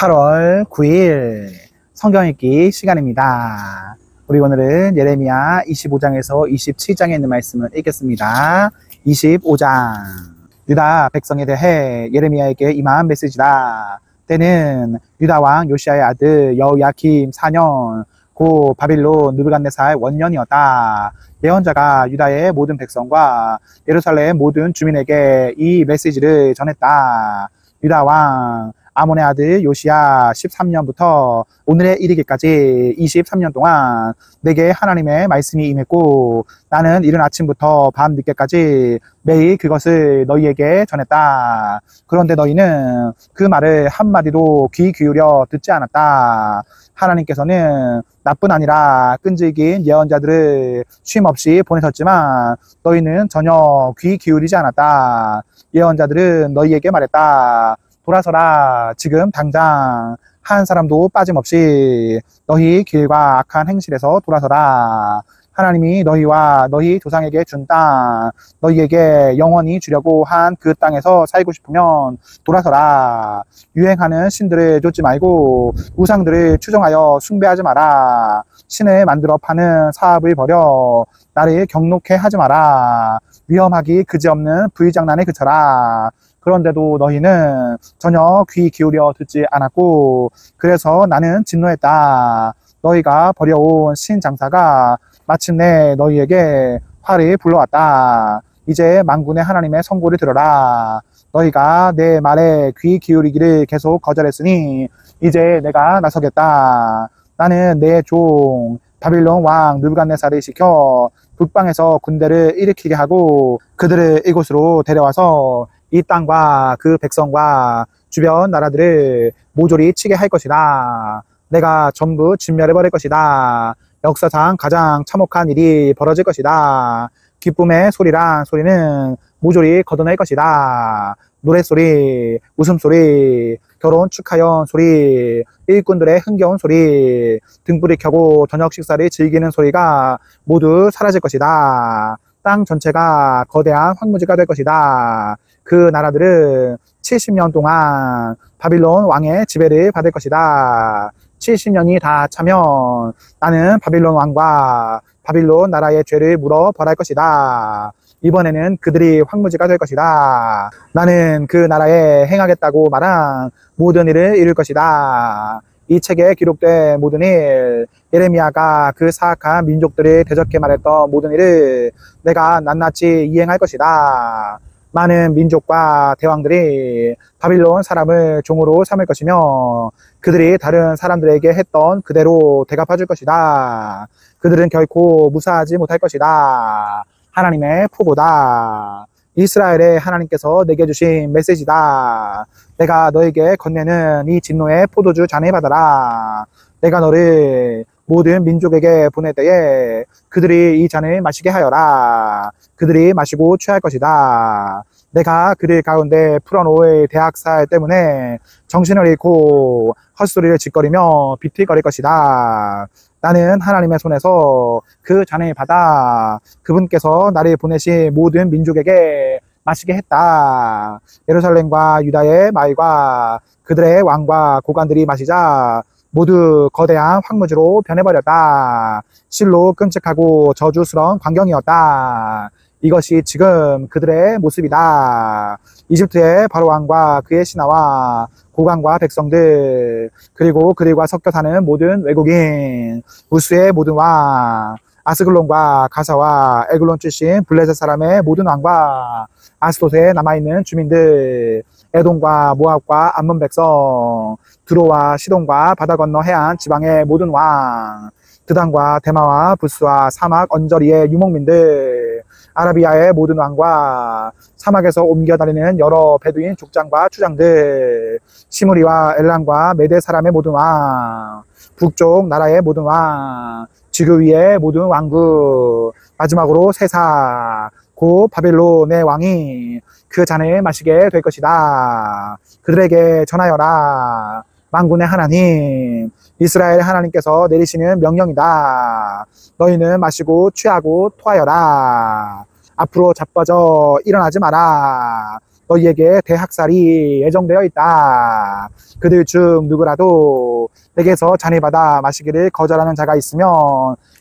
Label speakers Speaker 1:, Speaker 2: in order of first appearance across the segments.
Speaker 1: 8월 9일 성경 읽기 시간입니다. 우리 오늘은 예레미야 25장에서 27장에 있는 말씀을 읽겠습니다. 25장 유다 백성에 대해 예레미야에게 임한 메시지다. 때는 유다 왕 요시야의 아들 여호야김 4년 고 바빌론 느부갓네살 원년이었다. 예언자가 유다의 모든 백성과 예루살렘 모든 주민에게 이 메시지를 전했다. 유다 왕 아몬의 아들 요시야 13년부터 오늘에 이르기까지 23년 동안 내게 하나님의 말씀이 임했고 나는 이른 아침부터 밤 늦게까지 매일 그것을 너희에게 전했다. 그런데 너희는 그 말을 한마디도 귀 기울여 듣지 않았다. 하나님께서는 나뿐 아니라 끈질긴 예언자들을 쉼없이 보내셨지만 너희는 전혀 귀 기울이지 않았다. 예언자들은 너희에게 말했다. 돌아서라. 지금 당장 한 사람도 빠짐없이 너희 길과 악한 행실에서 돌아서라. 하나님이 너희와 너희 조상에게 준 땅, 너희에게 영원히 주려고 한 그 땅에서 살고 싶으면 돌아서라. 유행하는 신들을 좇지 말고 우상들을 추종하여 숭배하지 마라. 신을 만들어 파는 사업을 버려 나를 경록해 하지 마라. 위험하기 그지없는 불장난에 그쳐라. 그런데도 너희는 전혀 귀 기울여 듣지 않았고 그래서 나는 진노했다. 너희가 버려온 신장사가 마침내 너희에게 화를 불러왔다. 이제 만군의 하나님의 선고를 들어라. 너희가 내 말에 귀 기울이기를 계속 거절했으니 이제 내가 나서겠다. 나는 내 종 바빌론 왕 느부갓네살을 시켜 북방에서 군대를 일으키게 하고 그들을 이곳으로 데려와서 이 땅과 그 백성과 주변 나라들을 모조리 치게 할 것이다. 내가 전부 진멸해버릴 것이다. 역사상 가장 참혹한 일이 벌어질 것이다. 기쁨의 소리란 소리는 모조리 걷어낼 것이다. 노랫소리, 웃음소리, 결혼 축하연 소리, 일꾼들의 흥겨운 소리, 등불을 켜고 저녁 식사를 즐기는 소리가 모두 사라질 것이다. 땅 전체가 거대한 황무지가 될 것이다. 그 나라들은 70년 동안 바빌론 왕의 지배를 받을 것이다. 70년이 다 차면 나는 바빌론 왕과 바빌론 나라의 죄를 물어 벌할 것이다. 이번에는 그들이 황무지가 될 것이다. 나는 그 나라에 행하겠다고 말한 모든 일을 이룰 것이다. 이 책에 기록된 모든 일, 예레미야가 그 사악한 민족들을 대적해 말했던 모든 일을 내가 낱낱이 이행할 것이다. 많은 민족과 대왕들이 바빌론 사람을 종으로 삼을 것이며 그들이 다른 사람들에게 했던 그대로 대갚아 줄 것이다. 그들은 결코 무사하지 못할 것이다. 하나님의 포고다. 이스라엘의 하나님께서 내게 주신 메시지다. 내가 너에게 건네는 이 진노의 포도주 잔을 받아라. 내가 너를 모든 민족에게 보낼 때에 그들이 이 잔을 마시게 하여라. 그들이 마시고 취할 것이다. 내가 그들 가운데 풀어놓을 대학살 때문에 정신을 잃고 헛소리를 짓거리며 비틀거릴 것이다. 나는 하나님의 손에서 그 잔을 받아 그분께서 나를 보내신 모든 민족에게 마시게 했다. 예루살렘과 유다의 마을과 그들의 왕과 고관들이 마시자 모두 거대한 황무지로 변해버렸다. 실로 끔찍하고 저주스러운 광경이었다. 이것이 지금 그들의 모습이다. 이집트의 바로 왕과 그의 신하와 고관과 백성들 그리고 그들과 섞여 사는 모든 외국인 우스의 모든 왕 아스글론과 가사와 에글론 출신 블레셋 사람의 모든 왕과 아스돗에 남아있는 주민들 에돔과 모압과 암몬 백성 두로와 시돈과 바다 건너 해안 지방의 모든 왕 드단과 데마와 부스와 사막 언저리의 유목민들 아라비아의 모든 왕과 사막에서 옮겨 다니는 여러 베두인 족장과 추장들 시므리와 엘람과 메대 사람의 모든 왕 북쪽 나라의 모든 왕 지구 위의 모든 왕국 마지막으로 세사 곧 바빌론의 왕이 그 잔을 마시게 될 것이다. 그들에게 전하여라. 만군의 하나님 이스라엘 하나님께서 내리시는 명령이다. 너희는 마시고 취하고 토하여라. 앞으로 자빠져 일어나지 마라. 너희에게 대학살이 예정되어 있다. 그들 중 누구라도 내게서 잔을 받아 마시기를 거절하는 자가 있으면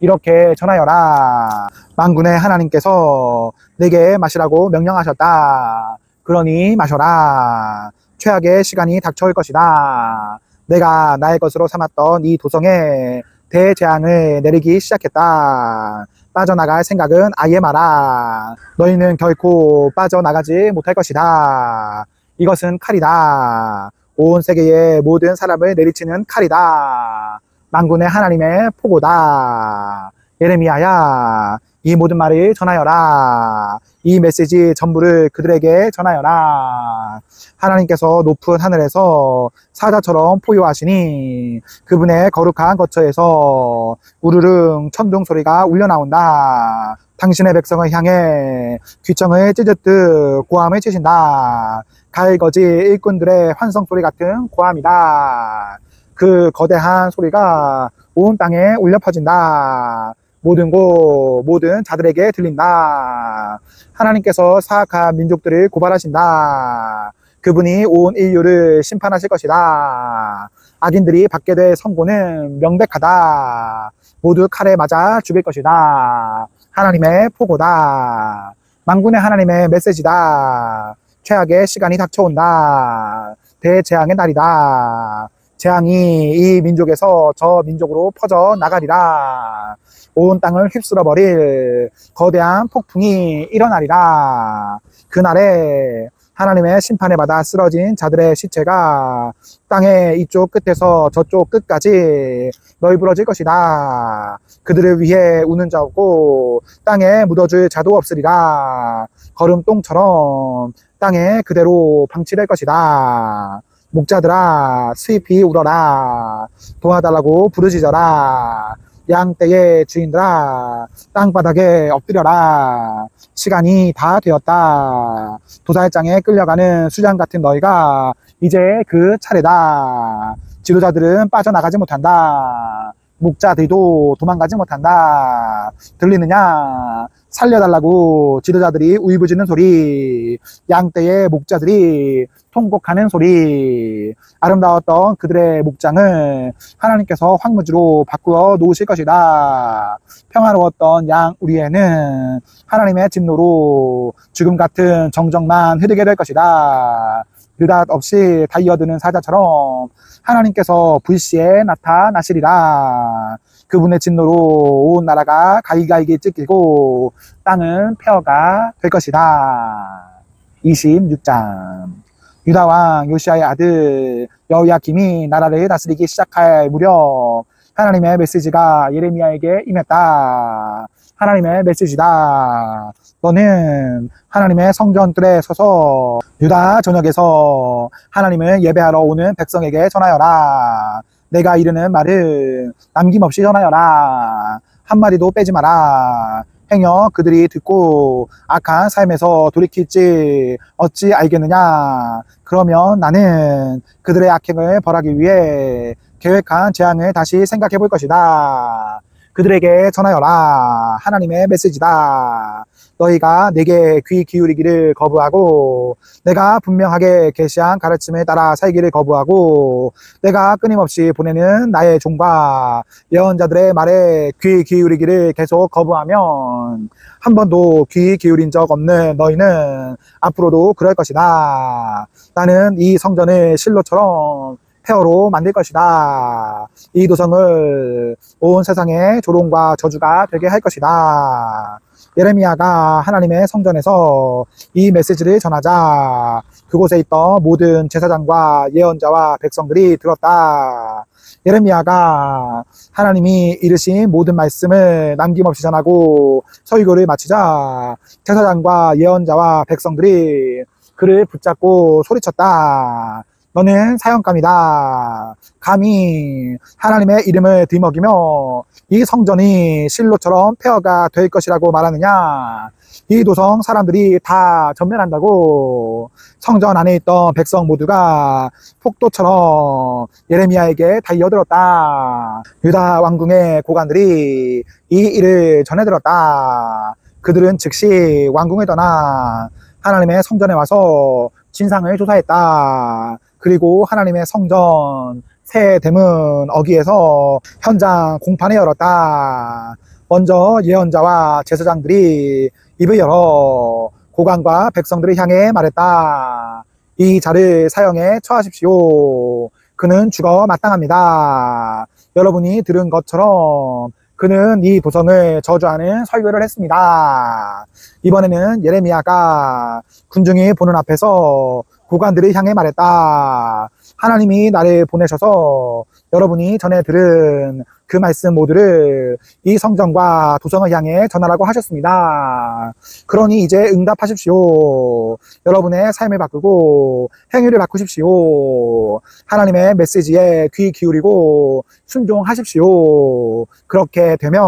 Speaker 1: 이렇게 전하여라. 만군의 하나님께서 내게 마시라고 명령하셨다. 그러니 마셔라. 최악의 시간이 닥쳐올 것이다. 내가 나의 것으로 삼았던 이 도성에 대재앙을 내리기 시작했다. 빠져나갈 생각은 아예 마라. 너희는 결코 빠져나가지 못할 것이다. 이것은 칼이다. 온 세계의 모든 사람을 내리치는 칼이다. 만군의 하나님의 포고다. 예레미야야, 이 모든 말을 전하여라. 이 메시지 전부를 그들에게 전하여라. 하나님께서 높은 하늘에서 사자처럼 포효하시니 그분의 거룩한 거처에서 우르릉 천둥 소리가 울려 나온다. 당신의 백성을 향해 귀청을 찢듯 고함을 치신다. 갈거지 일꾼들의 환성 소리 같은 고함이다. 그 거대한 소리가 온 땅에 울려 퍼진다. 모든 곳, 모든 자들에게 들린다. 하나님께서 사악한 민족들을 고발하신다. 그분이 온 인류를 심판하실 것이다. 악인들이 받게 될 선고는 명백하다. 모두 칼에 맞아 죽일 것이다. 하나님의 포고다. 만군의 하나님의 메시지다. 최악의 시간이 닥쳐온다. 대재앙의 날이다. 재앙이 이 민족에서 저 민족으로 퍼져 나가리라. 온 땅을 휩쓸어 버릴 거대한 폭풍이 일어나리라. 그날에 하나님의 심판에 받아 쓰러진 자들의 시체가 땅의 이쪽 끝에서 저쪽 끝까지 널브러질 것이다. 그들을 위해 우는 자 없고 땅에 묻어줄 자도 없으리라. 거름똥처럼 땅에 그대로 방치될 것이다. 목자들아, 수입이 울어라. 도와달라고 부르짖어라. 양떼의 주인들아, 땅바닥에 엎드려라. 시간이 다 되었다. 도살장에 끌려가는 수장 같은 너희가 이제 그 차례다. 지도자들은 빠져나가지 못한다. 목자들도 도망가지 못한다. 들리느냐? 살려달라고 지도자들이 울부짖는 소리, 양떼의 목자들이 통곡하는 소리. 아름다웠던 그들의 목장을 하나님께서 황무지로 바꾸어 놓으실 것이다. 평화로웠던 양 우리에는 하나님의 진노로 죽음 같은 정적만 흐르게 될 것이다. 느닷없이 달려드는 사자처럼 하나님께서 불시에 나타나시리라. 그분의 진노로 온 나라가 가이가이게 찢기고 땅은 폐허가 될 것이다. 26장. 유다왕 요시아의 아들 여호야김이 나라를 다스리기 시작할 무렵 하나님의 메시지가 예레미야에게 임했다. 하나님의 메시지다. 너는 하나님의 성전들에 서서 유다 전역에서 하나님을 예배하러 오는 백성에게 전하여라. 내가 이르는 말을 남김없이 전하여라. 한마디도 빼지 마라. 행여 그들이 듣고 악한 삶에서 돌이킬지 어찌 알겠느냐. 그러면 나는 그들의 악행을 벌하기 위해 계획한 재앙을 다시 생각해 볼 것이다. 그들에게 전하여라. 하나님의 메시지다. 너희가 내게 귀 기울이기를 거부하고 내가 분명하게 계시한 가르침에 따라 살기를 거부하고 내가 끊임없이 보내는 나의 종과 예언자들의 말에 귀 기울이기를 계속 거부하면 한 번도 귀 기울인 적 없는 너희는 앞으로도 그럴 것이다. 나는 이 성전을 실로처럼 폐허로 만들 것이다. 이 도성을 온 세상에 조롱과 저주가 되게 할 것이다. 예레미야가 하나님의 성전에서 이 메시지를 전하자 그곳에 있던 모든 제사장과 예언자와 백성들이 들었다. 예레미야가 하나님이 이르신 모든 말씀을 남김없이 전하고 설교를 마치자 제사장과 예언자와 백성들이 그를 붙잡고 소리쳤다. 너는 사형감이다. 감히 하나님의 이름을 뒤먹이며 이 성전이 실로처럼 폐허가 될 것이라고 말하느냐. 이 도성 사람들이 다 전멸한다고. 성전 안에 있던 백성 모두가 폭도처럼 예레미야에게 달려들었다. 유다 왕궁의 고관들이 이 일을 전해들었다. 그들은 즉시 왕궁을 떠나 하나님의 성전에 와서 진상을 조사했다. 그리고 하나님의 성전 새 대문 어귀에서 현장 공판을 열었다. 먼저 예언자와 제사장들이 입을 열어 고관과 백성들을 향해 말했다. 이 자를 사형에 처하십시오. 그는 죽어 마땅합니다. 여러분이 들은 것처럼 그는 이 도성을 저주하는 설교를 했습니다. 이번에는 예레미야가 군중이 보는 앞에서 고관들을 향해 말했다. 하나님이 나를 보내셔서 여러분이 전에 들은 그 말씀 모두를 이 성전과 도성을 향해 전하라고 하셨습니다. 그러니 이제 응답하십시오. 여러분의 삶을 바꾸고 행위를 바꾸십시오. 하나님의 메시지에 귀 기울이고 순종하십시오. 그렇게 되면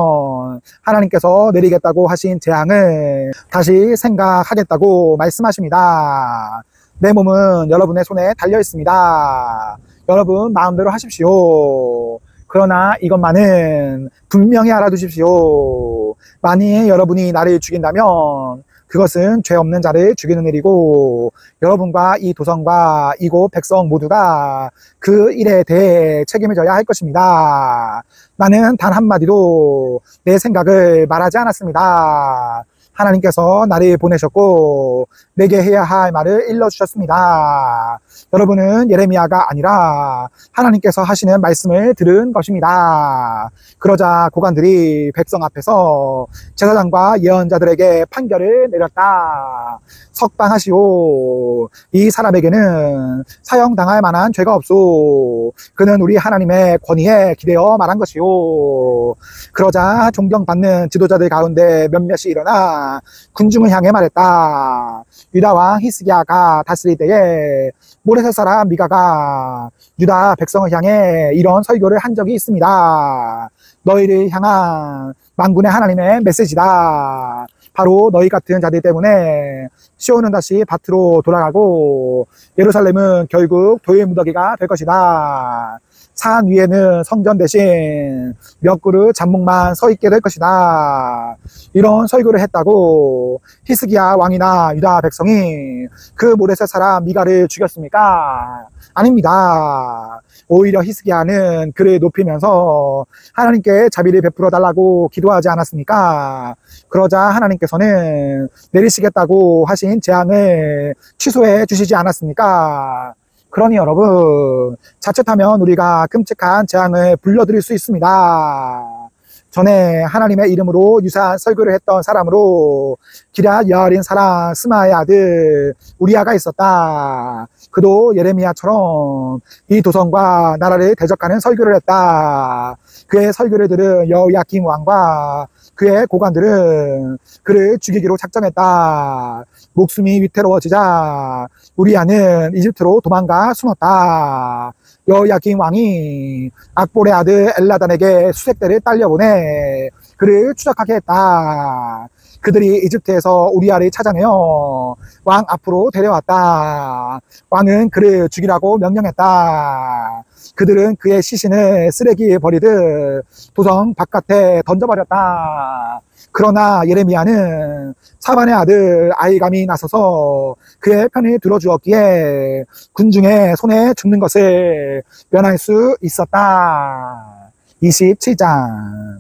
Speaker 1: 하나님께서 내리겠다고 하신 재앙을 다시 생각하겠다고 말씀하십니다. 내 몸은 여러분의 손에 달려 있습니다. 여러분 마음대로 하십시오. 그러나 이것만은 분명히 알아두십시오. 만일 여러분이 나를 죽인다면 그것은 죄 없는 자를 죽이는 일이고 여러분과 이 도성과 이곳 백성 모두가 그 일에 대해 책임을 져야 할 것입니다. 나는 단 한마디도 내 생각을 말하지 않았습니다. 하나님께서 나를 보내셨고 내게 해야 할 말을 일러주셨습니다. 여러분은 예레미야가 아니라 하나님께서 하시는 말씀을 들은 것입니다. 그러자 고관들이 백성 앞에서 제사장과 예언자들에게 판결을 내렸다. 석방하시오. 이 사람에게는 사형당할 만한 죄가 없소. 그는 우리 하나님의 권위에 기대어 말한 것이오. 그러자 존경받는 지도자들 가운데 몇몇이 일어나 군중을 향해 말했다. 유다 왕 히스기야가 다스릴 때에 모레셋 사람 미가가 유다 백성을 향해 이런 설교를 한 적이 있습니다. 너희를 향한 만군의 하나님의 메시지다. 바로 너희 같은 자들 때문에 시온은 다시 밭으로 돌아가고 예루살렘은 결국 돌 무더기가 될 것이다. 산 위에는 성전 대신 몇 그릇 잡목만 서 있게 될 것이다. 이런 설교를 했다고 히스기야 왕이나 유다 백성이 그 모레셋 사람 미가를 죽였습니까? 아닙니다. 오히려 히스기야는 그를 높이면서 하나님께 자비를 베풀어 달라고 기도하지 않았습니까? 그러자 하나님께서는 내리시겠다고 하신 재앙을 취소해 주시지 않았습니까? 그러니 여러분, 자칫하면 우리가 끔찍한 재앙을 불러들일 수 있습니다. 전에 하나님의 이름으로 유사한 설교를 했던 사람으로 기럇 여아린 사람 스마의 아들 우리아가 있었다. 그도 예레미야처럼 이 도성과 나라를 대적하는 설교를 했다. 그의 설교를 들은 여호야김 왕과 그의 고관들은 그를 죽이기로 작정했다. 목숨이 위태로워지자 우리아는 이집트로 도망가 숨었다. 여호야김 왕이 악볼의 아들 엘라단에게 수색대를 딸려보내 그를 추적하게 했다. 그들이 이집트에서 우리아를 찾아내어 왕 앞으로 데려왔다. 왕은 그를 죽이라고 명령했다. 그들은 그의 시신을 쓰레기에 버리듯 도성 바깥에 던져버렸다. 그러나 예레미야는 사반의 아들 아히감이 나서서 그의 편을 들어주었기에 군중의 손에 죽는 것을 면할 수 있었다. 27장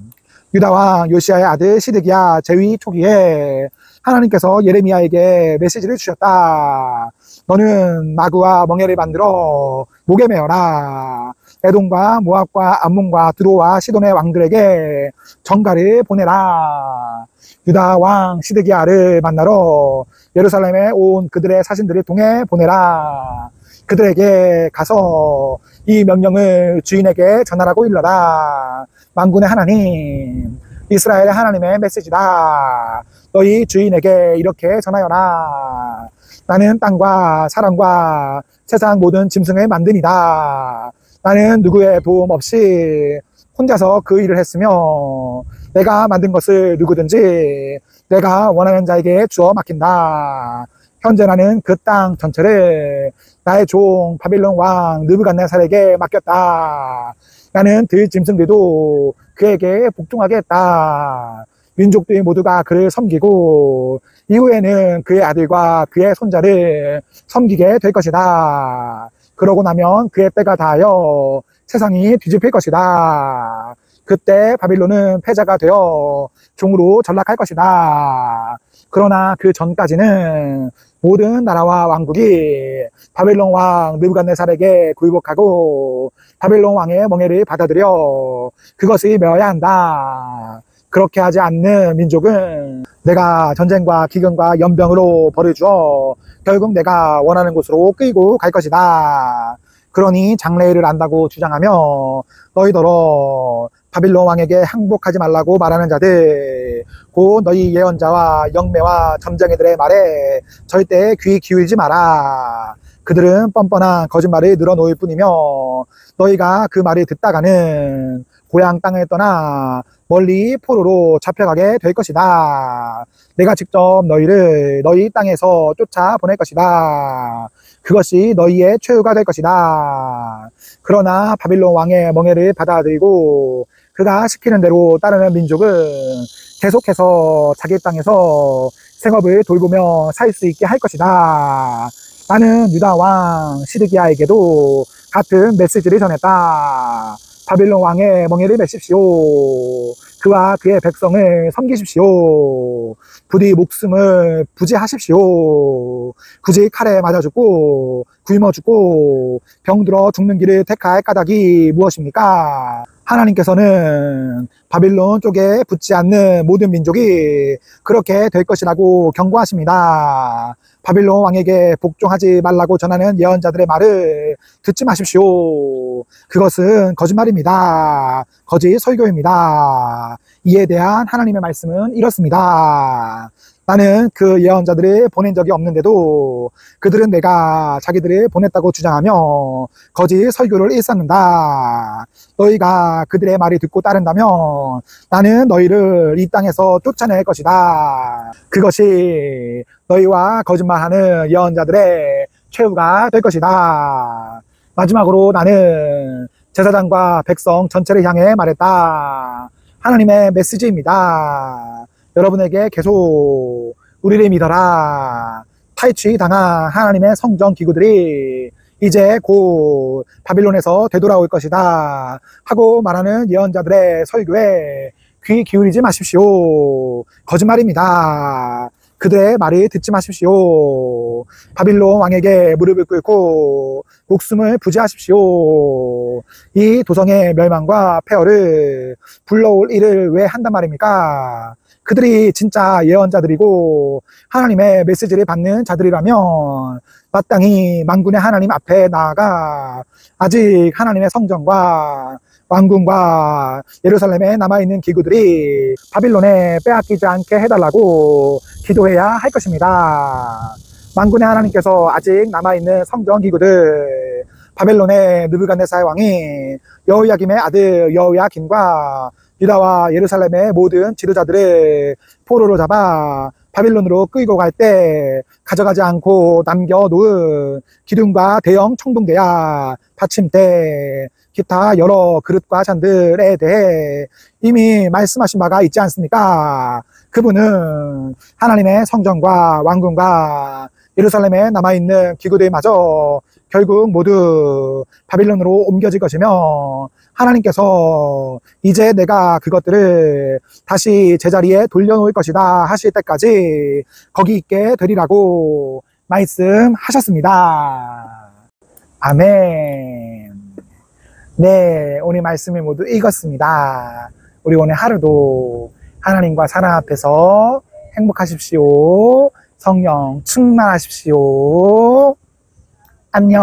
Speaker 1: 유다왕 요시야의 아들 시드기야 재위 초기에 하나님께서 예레미야에게 메시지를 주셨다. 너는 마구와 멍에를 만들어 목에 메어라. 에돔과 모압과 암몬과 드로와 시돈의 왕들에게 전가를 보내라. 유다 왕 시드기야를 만나러 예루살렘에 온 그들의 사신들을 통해 보내라. 그들에게 가서 이 명령을 주인에게 전하라고 일러라. 만군의 하나님, 이스라엘의 하나님의 메시지다. 너희 주인에게 이렇게 전하여라. 나는 땅과 사람과 세상 모든 짐승을 만드니다. 나는 누구의 도움 없이 혼자서 그 일을 했으며 내가 만든 것을 누구든지 내가 원하는 자에게 주어 맡긴다. 현재 나는 그 땅 전체를 나의 종 바빌론 왕 느부갓네살에게 맡겼다. 나는 들 짐승들도 그에게 복종하게 했다. 민족들이 모두가 그를 섬기고 이후에는 그의 아들과 그의 손자를 섬기게 될 것이다. 그러고 나면 그의 때가 다하여 세상이 뒤집힐 것이다. 그때 바빌론은 패자가 되어 종으로 전락할 것이다. 그러나 그 전까지는 모든 나라와 왕국이 바벨론 왕 느부갓네살에게 굴복하고 바벨론 왕의 멍에를 받아들여 그것이 멸해야 한다. 그렇게 하지 않는 민족은 내가 전쟁과 기근과 연병으로 벌을 주어 결국 내가 원하는 곳으로 끌고 갈 것이다. 그러니 장래일을 안다고 주장하며 너희더러 바빌론 왕에게 항복하지 말라고 말하는 자들, 곧 너희 예언자와 영매와 점쟁이들의 말에 절대 귀 기울이지 마라. 그들은 뻔뻔한 거짓말을 늘어놓을 뿐이며 너희가 그 말을 듣다가는 고향 땅을 떠나 멀리 포로로 잡혀가게 될 것이다. 내가 직접 너희를 너희 땅에서 쫓아보낼 것이다. 그것이 너희의 최후가 될 것이다. 그러나 바빌론 왕의 멍에를 받아들이고 그가 시키는 대로 따르는 민족은 계속해서 자기 땅에서 생업을 돌보며 살 수 있게 할 것이다. 나는 유다 왕 시드기야에게도 같은 메시지를 전했다. 바빌론 왕의 멍에를 메십시오. 그와 그의 백성을 섬기십시오. 부디 목숨을 부지하십시오. 굳이 칼에 맞아 죽고 굶어 죽고 병들어 죽는 길을 택할 까닭이 무엇입니까? 하나님께서는 바빌론 쪽에 붙지 않는 모든 민족이 그렇게 될 것이라고 경고하십니다. 바빌론 왕에게 복종하지 말라고 전하는 예언자들의 말을 듣지 마십시오. 그것은 거짓말입니다. 거짓 설교입니다. 이에 대한 하나님의 말씀은 이렇습니다. 나는 그 예언자들을 보낸 적이 없는데도 그들은 내가 자기들을 보냈다고 주장하며 거짓 설교를 일삼는다. 너희가 그들의 말을 듣고 따른다면 나는 너희를 이 땅에서 쫓아낼 것이다. 그것이 너희와 거짓말하는 예언자들의 최후가 될 것이다. 마지막으로 나는 제사장과 백성 전체를 향해 말했다. 하나님의 메시지입니다. 여러분에게 계속 우리를 믿어라. 탈취당한 하나님의 성전 기구들이 이제 곧 바빌론에서 되돌아올 것이다 하고 말하는 예언자들의 설교에 귀 기울이지 마십시오. 거짓말입니다. 그들의 말을 듣지 마십시오. 바빌론 왕에게 무릎을 꿇고 목숨을 부지하십시오. 이 도성의 멸망과 폐허를 불러올 일을 왜 한단 말입니까? 그들이 진짜 예언자들이고 하나님의 메시지를 받는 자들이라면 마땅히 만군의 하나님 앞에 나아가 아직 하나님의 성전과 왕궁과 예루살렘에 남아있는 기구들이 바빌론에 빼앗기지 않게 해달라고 기도해야 할 것입니다. 만군의 하나님께서 아직 남아있는 성전 기구들, 바벨론의 느부갓네살 왕이 여호야김의 아들 여호야긴과 유다와 예루살렘의 모든 지도자들을 포로로 잡아 바빌론으로 끌고 갈 때 가져가지 않고 남겨놓은 기둥과 대형 청동대야, 받침대, 기타 여러 그릇과 잔들에 대해 이미 말씀하신 바가 있지 않습니까? 그분은 하나님의 성전과 왕궁과 예루살렘에 남아있는 기구들마저 결국 모두 바빌론으로 옮겨질 것이며 하나님께서 이제 내가 그것들을 다시 제자리에 돌려놓을 것이다 하실 때까지 거기 있게 되리라고 말씀하셨습니다. 아멘. 네, 오늘 말씀을 모두 읽었습니다. 우리 오늘 하루도 하나님과 사랑 앞에서 행복하십시오. 성령 충만하십시오. 안녕.